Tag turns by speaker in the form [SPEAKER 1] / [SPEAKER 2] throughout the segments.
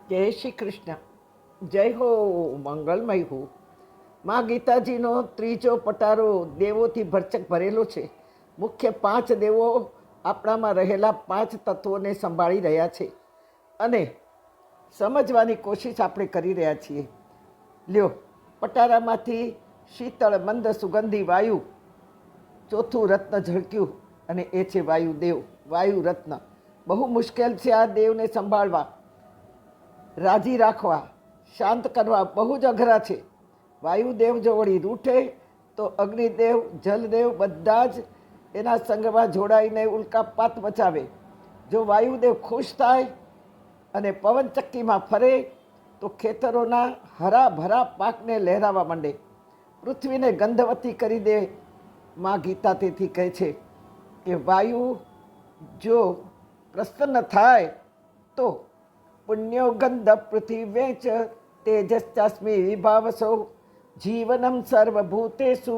[SPEAKER 1] જય શ્રી કૃષ્ણ. જય હો, મંગલમય હો. માં ગીતાજીનો ત્રીજો પટારો દેવોથી ભરચક ભરેલો છે. મુખ્ય 5 દેવો આપણામાં રહેલા 5 તત્વોને સંભાળી રહ્યા છે અને સમજવાની કોશિશ આપણે કરી રહ્યા છીએ. લ્યો, પટારામાંથી શીતળ મંદ સુગંધી વાયુ ચોથું રત્ન ઝળક્યું અને એ છે વાયુદેવ. વાયુ રત્ન બહુ મુશ્કેલ છે આ દેવને સંભાળવા, રાજી રાખવા, શાંત કરવા બહુ જ અઘરા છે. વાયુદેવ જો વળી રૂઠે તો અગ્નિદેવ, જલદેવ બધા જ એના સંગમાં જોડાઈને ઉલ્કાપાત મચાવે. જો વાયુદેવ ખુશ થાય અને પવનચક્કીમાં ફરે તો ખેતરોના હરાભરા પાકને લહેરાવા માંડે, પૃથ્વીને ગંધવતી કરી દે. માં ગીતા તેથી કહે છે કે વાયુ જો પ્રસન્ન થાય તો પુણ્યો ગંધ પૃથિવ્યે ચ તેજશ્ચાસ્મિ વિભાવસો જીવનમ સર્વભૂતેષુ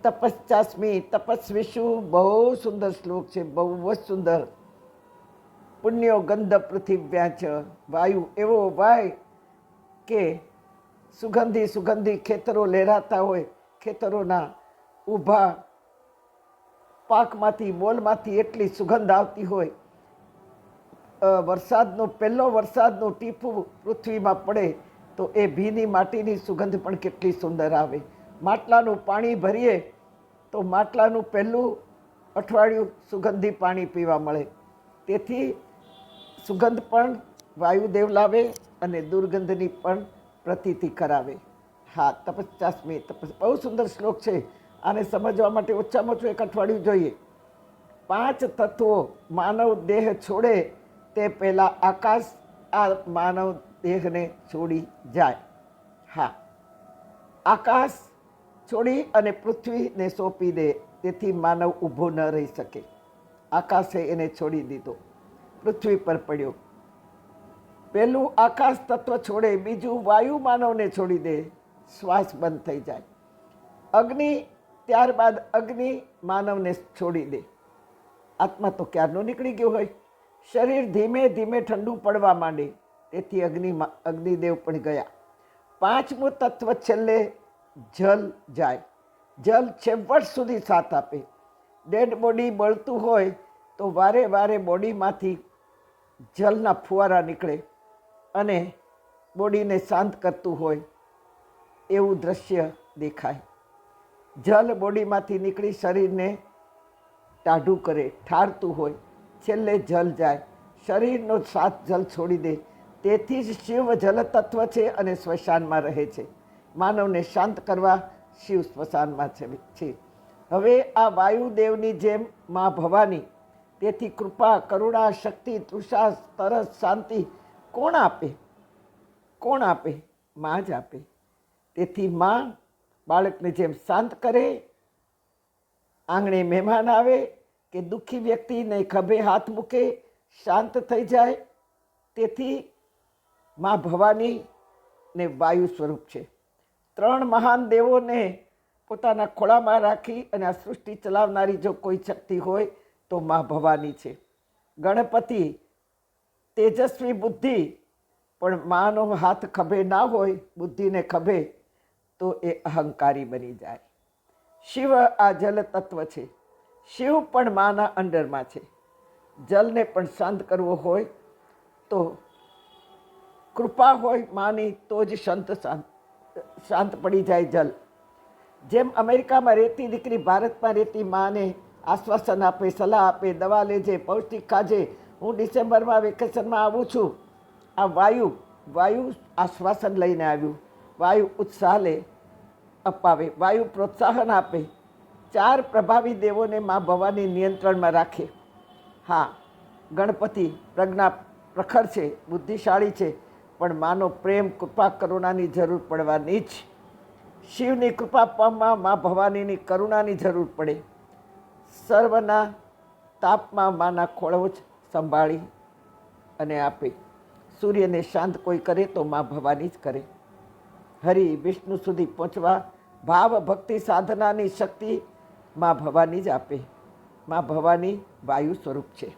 [SPEAKER 1] તપશ્ચાસ્મિ તપસ્વીષુ. બહુ સુંદર શ્લોક છે, બહુ જ સુંદર. પુણ્યો ગંધ પૃથિવ્યા ચ, વાયુ એવો વાય કે સુગંધી સુગંધી ખેતરો લહેરાતા હોય, ખેતરોના ઊભા પાકમાંથી, મોલમાંથી એટલી સુગંધ આવતી હોય. પહેલો વરસાદનું ટીપું પૃથ્વીમાં પડે તો એ ભીની માટીની સુગંધ પણ કેટલી સુંદર આવે. માટલાનું પાણી ભરીએ તો માટલાનું પહેલું અઠવાડિયું સુગંધી પાણી પીવા મળે. તેથી સુગંધ પણ વાયુદેવ લાવે અને દુર્ગંધની પણ પ્રતીતિ કરાવે. હા, તપસ્ચાસ્મી તપસ, બહુ સુંદર શ્લોક છે. આને સમજવા માટે ઓછામાં ઓછું 1 અઠવાડિયું જોઈએ. 5 તત્વો માનવ દેહ છોડે તે પહેલાં આકાશ આ માનવ દેહને છોડી જાય. હા, આકાશ છોડી અને પૃથ્વીને સોંપી દે, તેથી માનવ ઊભો ન રહી શકે. આકાશે એને છોડી દીધો, પૃથ્વી પર પડ્યો. પહેલું આકાશ તત્વ છોડે, બીજું વાયુ માનવને છોડી દે, શ્વાસ બંધ થઈ જાય. અગ્નિ, ત્યારબાદ અગ્નિ માનવને છોડી દે. આત્મા તો ક્યારનો નીકળી ગયો હોય. શરીર ધીમે ધીમે ઠંડુ પડવા માંડે, તેથી અગ્નિદેવ પણ ગયા. 5મું તત્વ છેલ્લે જલ જાય. જલ છેવટ સુધી સાથ આપે. ડેડ બોડી બળતું હોય તો વારે વારે બોડીમાંથી જલના ફુવારા નીકળે અને બોડીને શાંત કરતું હોય એવું દ્રશ્ય દેખાય. જલ બોડીમાંથી નીકળી શરીરને ટાઢું કરે, ઠારતું હોય. છેલ્લે જલ જાય, શરીરનો સાથ જલ છોડી દે. તેથી જ શિવ જલ તત્વ છે અને સ્મશાનમાં રહે છે. માનવને શાંત કરવા શિવ સ્મશાનમાં છે. હવે આ વાયુદેવની જેમ મા ભવાની, તેથી કૃપા, કરુણા, શક્તિ, તૃષા, તરસ, શાંતિ કોણ આપે? કોણ આપે? માં જ આપે. તેથી માં બાળકને જેમ શાંત કરે, આંગણે મહેમાન આવે કે દુઃખી વ્યક્તિને ખભે હાથ મૂકે, શાંત થઈ જાય. તેથી મા ભવાની ને વાયુ સ્વરૂપ છે. 3 મહાન દેવોને પોતાના ખોળામાં રાખી અને આ સૃષ્ટિ ચલાવનારી જો કોઈ શક્તિ હોય તો મા ભવાની છે. ગણપતિ તેજસ્વી બુદ્ધિ, પણ માનો હાથ ખભે ના હોય, બુદ્ધિને ખભે, તો એ અહંકારી બની જાય. શિવ આ જલ તત્વ છે. શિવ પણ માના અંડરમાં છે. જલને પણ શાંત કરવો હોય તો કૃપા હોય માની તો જ શાંત પડી જાય જલ. જેમ અમેરિકામાં રહેતી દીકરી ભારતમાં રહેતી માને આશ્વાસન આપે, સલાહ આપે, દવા લેજે, પૌષ્ટિક ખાજે, હું ડિસેમ્બરમાં વેકેશનમાં આવું છું. આ વાયુ આશ્વાસન લઈને આવ્યું. વાયુ ઉત્સાહ અપાવે, વાયુ પ્રોત્સાહન આપે. 4 પ્રભાવી દેવોને મા ભવાની નિયંત્રણમાં રાખે. હા, ગણપતિ પ્રજ્ઞા પ્રખર છે, બુદ્ધિશાળી છે, પણ માનો પ્રેમ, કૃપા, કરુણાની જરૂર પડવાની જ. શિવની કૃપા પામવા મા ભવાનીની કરુણાની જરૂર પડે. સર્વના તાપમાં માના ખોળો જ સંભાળી અને આપે. સૂર્યને શાંત કોઈ કરે તો મા ભવાની જ કરે. હરિ વિષ્ણુ સુધી પહોંચવા ભાવ ભક્તિ સાધનાની શક્તિ મા ભવાની જ આપે. મા ભવાની વાયુ સ્વરૂપ છે.